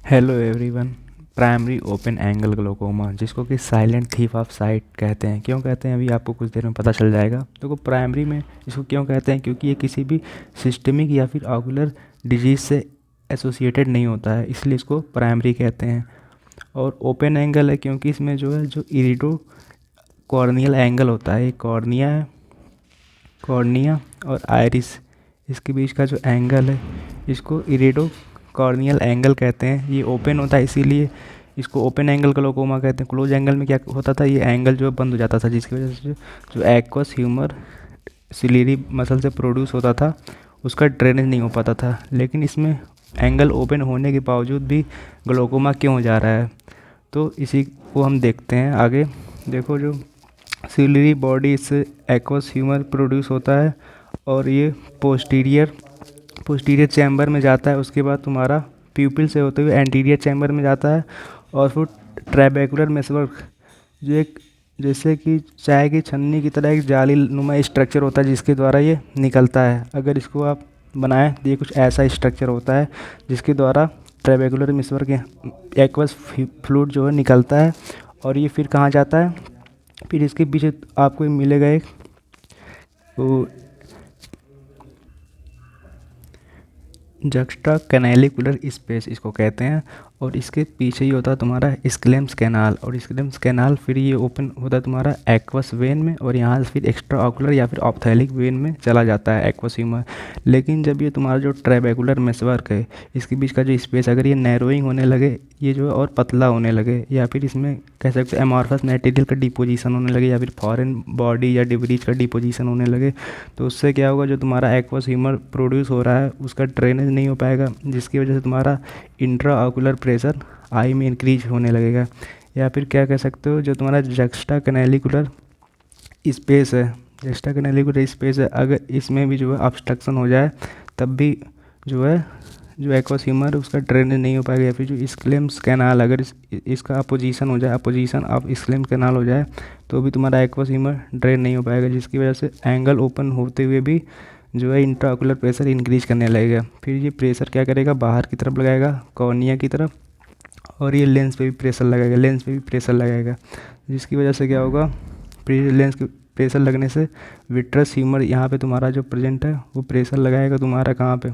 Hello everyone. Primary open angle glaucoma, जिसको कि silent thief of site कहते हैं। क्यों कहते हैं अभी आपको कुछ देर में पता चल जाएगा। देखो, प्राइमरी में इसको क्यों कहते हैं, क्योंकि ये किसी भी सिस्टमिक या फिर ऑकुलर डिजीज से एसोसिएटेड नहीं होता है, इसलिए इसको प्राइमरी कहते हैं। और ओपन एंगल है क्योंकि इसमें जो है जो इरिडो कॉर्नियल एंगल होता है, ये कॉर्निया है, कॉर्निया और आइरिस, इसके बीच का जो एंगल है इसको इरिडो कॉर्नियल एंगल कहते हैं। ये ओपन होता है इसीलिए इसको ओपन एंगल ग्लोकोमा कहते हैं। क्लोज एंगल में क्या होता था, ये एंगल जो है बंद हो जाता था, जिसकी वजह से जो एक्वस ह्यूमर सिलियरी मसल से प्रोड्यूस होता था उसका ड्रेनेज नहीं हो पाता था। लेकिन इसमें एंगल ओपन होने के बावजूद भी ग्लोकोमा क्यों हो जा रहा है, तो इसी को हम देखते हैं आगे। देखो, जो सिलियरी बॉडी से एक्वस ह्यूमर प्रोड्यूस होता है और ये पोस्टीरियर चैम्बर में जाता है। उसके बाद तुम्हारा प्यूपिल से होते हुए एंटीरियर चैम्बर में जाता है और फिर ट्रैबेकुलर मेसवर्क, जो एक जैसे कि चाय की छन्नी की तरह एक जाली नुमा स्ट्रक्चर होता है जिसके द्वारा ये निकलता है। अगर इसको आप बनाएं तो ये कुछ ऐसा स्ट्रक्चर होता है जिसके द्वारा ट्रैबेकुलर मेसवर्क एक्वस फ्लूइड जो है निकलता है। और ये फिर कहाँ जाता है, फिर इसके पीछे आपको मिलेगा एक जक्स्टा कैनालिकुलर स्पेस इसको कहते हैं। और इसके पीछे ही होता है तुम्हारा स्क्लेम्स कैनाल, और स्क्लेम्स कैनाल फिर ये ओपन होता है तुम्हारा एक्वस वेन में, और यहाँ से फिर एक्स्ट्रा ऑकुलर या फिर ऑप्थेलिक वेन में चला जाता है एक्वस ह्यूमर। लेकिन जब ये तुम्हारा जो ट्रैबेकुलर मेसवर्क है, इसके बीच का जो स्पेस अगर ये नैरोइंग होने लगे, ये जो है और पतला होने लगे, या फिर इसमें कह सकते हैं एमॉर्फस मटेरियल का डिपोजिशन होने लगे, या फिर फॉरेन बॉडी या डिब्रीज का डिपोजिशन होने लगे, तो उससे क्या होगा, जो तुम्हारा एक्वस ह्यूमर प्रोड्यूस हो रहा है उसका ड्रेनेज नहीं हो पाएगा, जिसकी वजह से तुम्हारा इंट्रा ऑकुलर प्रेशर आई में इंक्रीज होने लगेगा। या फिर क्या कह सकते हो, जो तुम्हारा जक्स्टा कैनालिकुलर स्पेस है, जक्स्टा कैनालिकुलर स्पेस है, अगर इसमें भी जो है ऑब्स्ट्रक्शन हो जाए तब भी जो है जो एक्वस ह्यूमर उसका ड्रेनेज नहीं हो पाएगा। या फिर जो स्क्लेम्स कैनाल अगर इसका अपोजिशन हो जाए, अपोजिशन ऑफ स्क्लेम्स कैनाल हो जाए, तो भी तुम्हारा एक्वस ह्यूमर ड्रेन नहीं हो पाएगा, जिसकी वजह से एंगल ओपन होते हुए भी जो है इंट्राऑकुलर प्रेशर इंक्रीज करने लगेगा। फिर ये प्रेशर क्या करेगा, बाहर की तरफ लगाएगा, कॉर्निया की तरफ, और ये लेंस पे भी प्रेशर लगाएगा, लेंस पे भी प्रेशर लगाएगा, जिसकी वजह से क्या होगा, लेंस के प्रेशर लगने से विट्रस ह्यूमर यहाँ पे तुम्हारा जो प्रेजेंट है वो प्रेशर लगाएगा तुम्हारा कहाँ पे,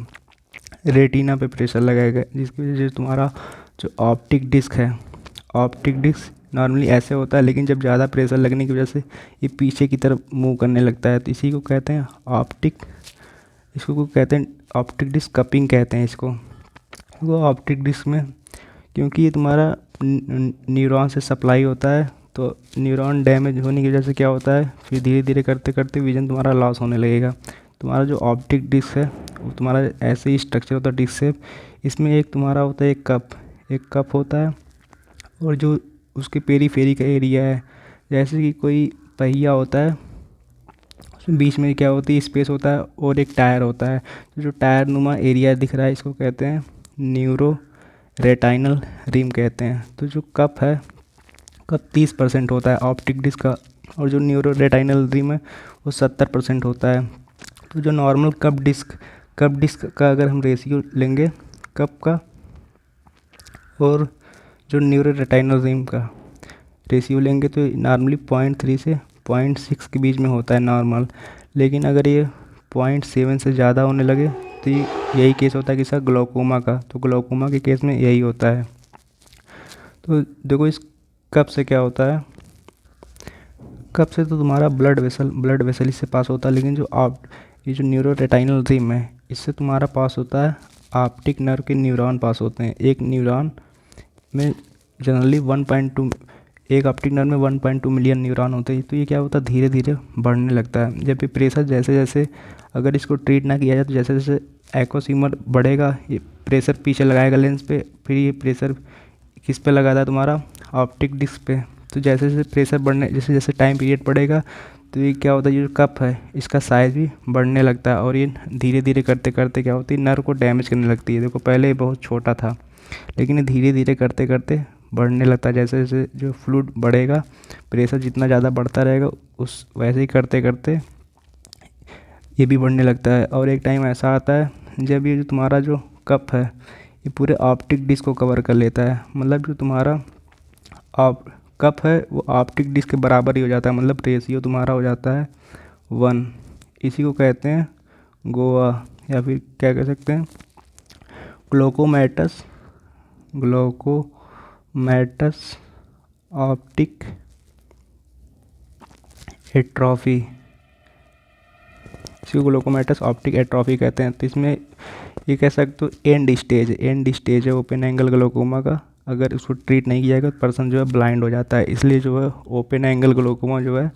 रेटिना पे प्रेशर लगाएगा, जिसकी वजह से तुम्हारा जो ऑप्टिक डिस्क है, ऑप्टिक डिस्क नॉर्मली ऐसे होता है, लेकिन जब ज़्यादा प्रेशर लगने की वजह से ये पीछे की तरफ मूव करने लगता है, तो इसी को कहते हैं इसको कहते हैं ऑप्टिक डिस्क कपिंग कहते हैं इसको। वो ऑप्टिक डिस्क में क्योंकि ये तुम्हारा न्यूरॉन से सप्लाई होता है, तो न्यूरॉन डैमेज होने की वजह से क्या होता है, फिर धीरे धीरे करते करते विजन तुम्हारा लॉस होने लगेगा। तुम्हारा जो ऑप्टिक डिस्क है वो तुम्हारा ऐसे ही स्ट्रक्चर होता है डिस्क शेप। इसमें एक तुम्हारा होता है एक कप होता है, और जो उसके पेरीफेरी का एरिया है, जैसे कि कोई पहिया होता है, उसमें बीच में क्या होती है, स्पेस होता है, और एक टायर होता है। तो जो टायर नुमा एरिया दिख रहा है इसको कहते हैं न्यूरो रेटाइनल रिम कहते हैं। तो जो कप है, कप 30% होता है ऑप्टिक डिस्क का, और जो न्यूरो रेटाइनल रिम है वो 70% होता है। तो जो नॉर्मल कप डिस्क का अगर हम रेशियो लेंगे कप का, और जो न्यूरो रेटाइनल रिम का रेशियो लेंगे, तो नॉर्मली 0.3 से 0.6 के बीच में होता है नॉर्मल। लेकिन अगर ये 0.7 से ज़्यादा होने लगे तो यही केस होता है कि सर ग्लोकोमा का, तो ग्लोकोमा के केस में यही होता है। तो देखो, इस कप से क्या होता है, कप से तो तुम्हारा ब्लड वेसल इससे पास होता है, लेकिन ये जो न्यूरो रेटाइनल रिम है इससे तुम्हारा पास होता है ऑप्टिक नर्व के न्यूरॉन पास होते हैं। एक न्यूरॉन में जनरली 1.2, एक ऑप्टिक नर्व में 1.2 मिलियन न्यूरॉन होते हैं। तो ये क्या होता है, धीरे धीरे बढ़ने लगता है। जब भी प्रेशर जैसे जैसे अगर इसको ट्रीट ना किया जाए, तो जैसे जैसे एक्वस ह्यूमर बढ़ेगा, ये प्रेशर पीछे लगाएगा लेंस पे, फिर ये प्रेशर किस पे लगाता है तुम्हारा ऑप्टिक डिस्क पे। तो जैसे जैसे प्रेशर बढ़ने, जैसे जैसे टाइम पीरियड बढ़ेगा, तो ये क्या होता है, ये जो कप है इसका साइज़ भी बढ़ने लगता है, और ये धीरे धीरे करते करते क्या होती है, नर्व को डैमेज करने लगती है। देखो, पहले ये बहुत छोटा था, लेकिन ये धीरे धीरे करते करते बढ़ने लगता है। जैसे जैसे जो फ्लूइड बढ़ेगा, प्रेशर जितना ज़्यादा बढ़ता रहेगा, उस वैसे ही करते करते ये भी बढ़ने लगता है। और एक टाइम ऐसा आता है जब ये जो तुम्हारा जो कप है ये पूरे ऑप्टिक डिस्क को कवर कर लेता है। मतलब जो तुम्हारा आप कप है वो ऑप्टिक डिस्क के बराबर ही हो जाता है, मतलब रेशियो तुम्हारा हो जाता है 1। इसी को कहते हैं गोवा, या फिर क्या कह सकते हैं ग्लूकोमेटस, ग्लूकोमेटस ऑप्टिक एट्रॉफी। इसी को ग्लूकोमेटस ऑप्टिक एट्रॉफी कहते हैं। तो इसमें ये कह सकते हो एंड स्टेज है ओपन एंगल ग्लोकोमा का। अगर उसको ट्रीट नहीं किया जाएगा तो पर्सन जो है ब्लाइंड हो जाता है। इसलिए जो है ओपन एंगल ग्लोकोमा जो है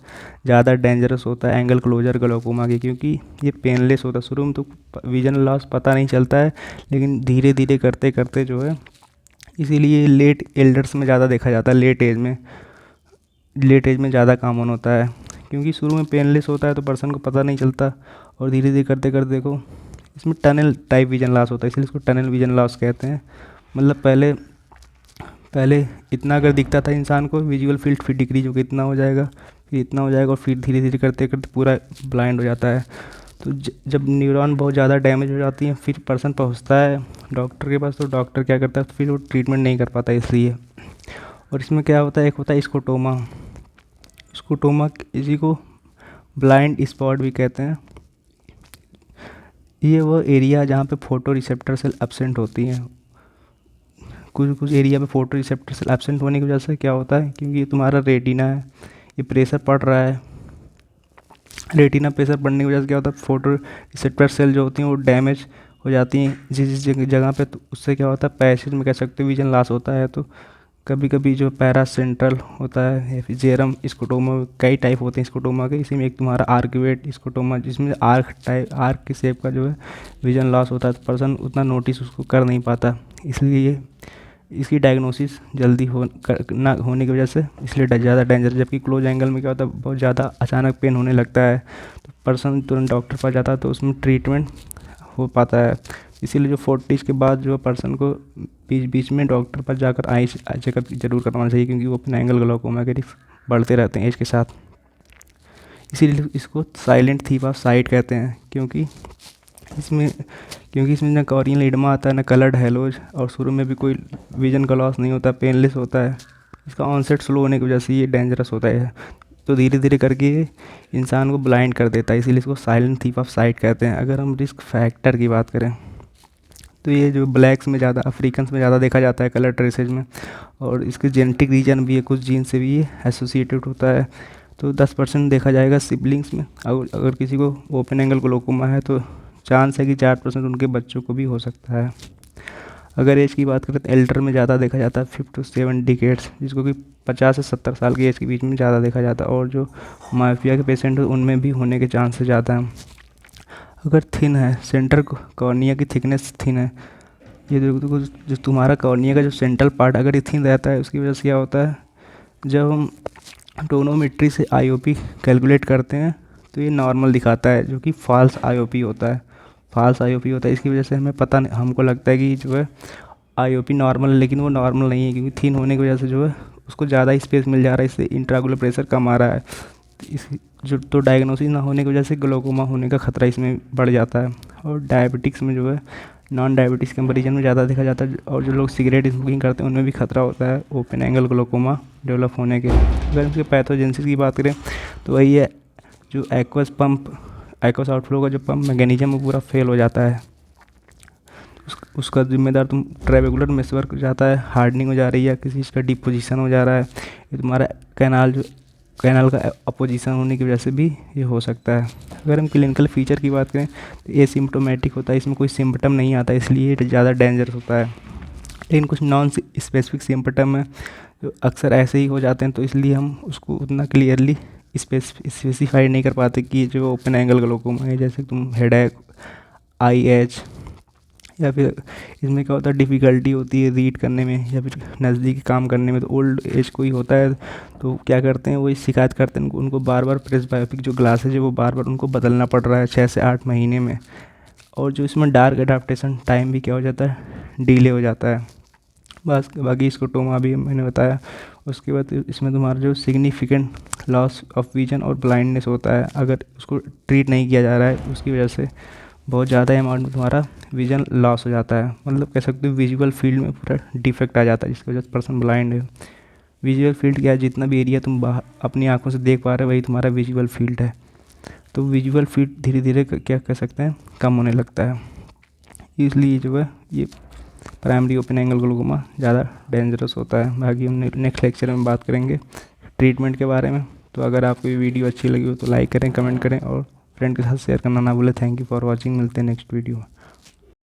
ज़्यादा डेंजरस होता है एंगल क्लोजर ग्लोकोमा के, क्योंकि ये पेनलेस होता है। शुरू में तो विजन लॉस पता नहीं चलता है, लेकिन धीरे धीरे करते करते जो है, इसीलिए लेट एल्डर्स में ज़्यादा देखा जाता है, लेट एज में ज़्यादा कॉमन होता है, क्योंकि शुरू में पेनलेस होता है तो पर्सन को पता नहीं चलता, और धीरे धीरे करते करते देखो इसमें टनल टाइप विजन लॉस होता है, इसलिए इसको टनल विजन लॉस कहते हैं। मतलब पहले इतना अगर दिखता था इंसान को, विजुअल फील्ड फिर डिक्रीज होकर इतना हो जाएगा, फिर इतना हो जाएगा, और फिर धीरे धीरे करते करते पूरा ब्लाइंड हो जाता है। तो जब न्यूरॉन बहुत ज़्यादा डैमेज हो जाती है, फिर पर्सन पहुंचता है डॉक्टर के पास, तो डॉक्टर क्या करता है, तो फिर वो ट्रीटमेंट नहीं कर पाता इसलिए। और इसमें क्या होता है, एक होता है स्कोटोमा। इसी को ब्लाइंड स्पॉट भी कहते हैं। ये वो एरिया जहाँ पे फोटो रिसेप्टर सेल एब्सेंट होती हैं। कुछ एरिया में फोटो रिसेप्टर सेल एब्सेंट होने की वजह से क्या होता है, क्योंकि ये तुम्हारा रेटिना है, ये प्रेशर पड़ रहा है, रेटिना प्रेशर बढ़ने की वजह से क्या होता है, फोटो रिसेप्टर सेल जो होती हैं वो डैमेज हो जाती हैं जिस जगह पे। तो उससे क्या होता है, पैसेज में कह सकते हो विजन लॉस होता है। तो कभी कभी जो पैरा सेंट्रल होता है या फिर जेरम स्कोटोमा, कई टाइप होते हैं स्कोटोमा के। इसी में एक तुम्हारा आर्क्वेट स्कोटोमा, जिसमें आर्क की शेप का जो है विजन लॉस होता है, तो पर्सन उतना नोटिस उसको कर नहीं पाता। इसलिए इसकी डायग्नोसिस जल्दी ना होने की वजह से इसलिए ज़्यादा डेंजर। जबकि क्लोज एंगल में क्या होता है, बहुत ज़्यादा अचानक पेन होने लगता है, तो पर्सन तुरंत डॉक्टर पास जाता है, तो उसमें ट्रीटमेंट हो पाता है। इसीलिए जो 40 के बाद जो पर्सन को बीच बीच में डॉक्टर पर जाकर आई चेकअप जरूर करवाना चाहिए, क्योंकि वो अपने एंगल ग्लोकोमा के रिस्क बढ़ते रहते हैं एज के साथ। इसीलिए इसको साइलेंट थीफ ऑफ साइट कहते हैं, क्योंकि इसमें ना कॉर्नियल एडिमा आता है, ना कलर्ड हेलोज, और शुरू में भी कोई विजन का लॉस नहीं होता, पेनलेस होता है। इसका ऑनसेट स्लो होने की वजह से ये डेंजरस होता है, तो धीरे धीरे करके ये इंसान को ब्लाइंड कर देता है। इसीलिए इसको साइलेंट थीफ ऑफ साइट कहते हैं। अगर हम रिस्क फैक्टर की बात करें, तो ये जो ब्लैक्स में ज़्यादा, अफ्रीकन्स में ज़्यादा देखा जाता है कलर ट्रेसेज में, और इसके जेनेटिक रीजन भी है, कुछ जीन से भी ये एसोसिएटेड होता है। तो 10% देखा जाएगा सिबलिंग्स में। अगर किसी को ओपन एंगल ग्लोकोमा है तो चांस है कि 4% उनके बच्चों को भी हो सकता है। अगर एज की बात करें तो एल्डर में ज़्यादा देखा जाता है 5 to 7 डिकेड्स, जिसको कि 50 से 70 साल की एज के बीच में ज़्यादा देखा जाता है। और जो माफिया के पेशेंट हैं उनमें भी होने के चांसेस ज़्यादा हैं। अगर थिन है, सेंटर कॉर्निया की थिकनेस थिन है, ये जो तुम्हारा कॉर्निया का जो सेंट्रल पार्ट अगर ये थिन रहता है, उसकी वजह से क्या होता है, जब हम टोनोमेट्री से आईओपी कैलकुलेट करते हैं तो ये नॉर्मल दिखाता है, जो कि फॉल्स आईओपी होता है। इसकी वजह से हमको लगता है कि जो है आईओपी नॉर्मल है, लेकिन वो नॉर्मल नहीं है, क्योंकि थिन होने की वजह से जो है उसको ज़्यादा स्पेस मिल जा रहा है, इससे इंट्राओकुलर प्रेशर कम आ रहा है। तो डायग्नोसिस ना होने की वजह से ग्लोकोमा होने का खतरा इसमें बढ़ जाता है। और डायबिटिक्स में जो है नॉन डायबिटिक्स कंपेरिजन में ज़्यादा देखा जाता है, और जो लोग सिगरेट स्मोकिंग करते हैं उनमें भी खतरा होता है ओपन एंगल ग्लोकोमा डेवलप होने के। अगर उसके पैथोजेनेसिस की बात करें तो वही है, जो एक्वस आउटफ्लो का जो पंप मैकेनिज्म वो पूरा फेल हो जाता है, उसका जिम्मेदार तुम ट्रेबेकुलर मेसवर्क हो जाता है, हार्डनिंग हो जा रही है, किसी चीज़ का डिपोजिशन हो जा रहा है, ये तुम्हारा कैनाल का अपोजिशन होने की वजह से भी ये हो सकता है। अगर हम क्लिनिकल फीचर की बात करें तो एसिम्प्टोमेटिक होता है, इसमें कोई सिम्पटम नहीं आता, इसलिए ये ज़्यादा डेंजरस होता है। लेकिन कुछ नॉन स्पेसिफिक सिम्पटम है जो अक्सर ऐसे ही हो जाते हैं, तो इसलिए हम उसको उतना क्लियरली स्पेसिफाई नहीं कर पाते कि जो ओपन एंगल ग्लोकोमा है। जैसे तुम हेडेक, आई एच, या फिर इसमें क्या होता है, डिफ़िकल्टी होती है रीड करने में या फिर नज़दीकी काम करने में। तो ओल्ड एज कोई होता है तो क्या करते हैं, वो शिकायत करते हैं उनको बार बार प्रेस्बायोपिक जो ग्लासेज है वो बार बार उनको बदलना पड़ रहा है 6 से 8 महीने में। और जो इसमें डार्क एडाप्टेशन टाइम भी क्या हो जाता है, डिले हो जाता है। बस बाकी स्कोटोमा भी मैंने बताया। उसके बाद इसमें तुम्हारा जो सिग्निफिकेंट लॉस ऑफ विजन और ब्लाइंडनेस होता है, अगर उसको ट्रीट नहीं किया जा रहा है उसकी वजह से बहुत ज़्यादा अमाउंट में तुम्हारा विजन लॉस हो जाता है, मतलब कह सकते हो विजुअल फील्ड में पूरा डिफेक्ट आ जाता है, जिसकी वजह से पर्सन ब्लाइंड है। विजुअल फील्ड क्या है, जितना भी एरिया तुम बाहर अपनी आंखों से देख पा रहे हो वही तुम्हारा विजुअल फील्ड है। तो विजुअल फील्ड धीरे धीरे क्या कह सकते हैं कम होने लगता है, इसलिए जो है ये प्राइमरी ओपन एंगल ग्लूकोमा ज़्यादा डेंजरस होता है। बाकी हम नेक्स्ट लेक्चर में बात करेंगे ट्रीटमेंट के बारे में। तो अगर आपको ये वीडियो अच्छी लगी हो तो लाइक करें, कमेंट करें और फ्रेंड के साथ शेयर करना ना भूलें। थैंक यू फॉर वॉचिंग, मिलते हैं नेक्स्ट वीडियो में।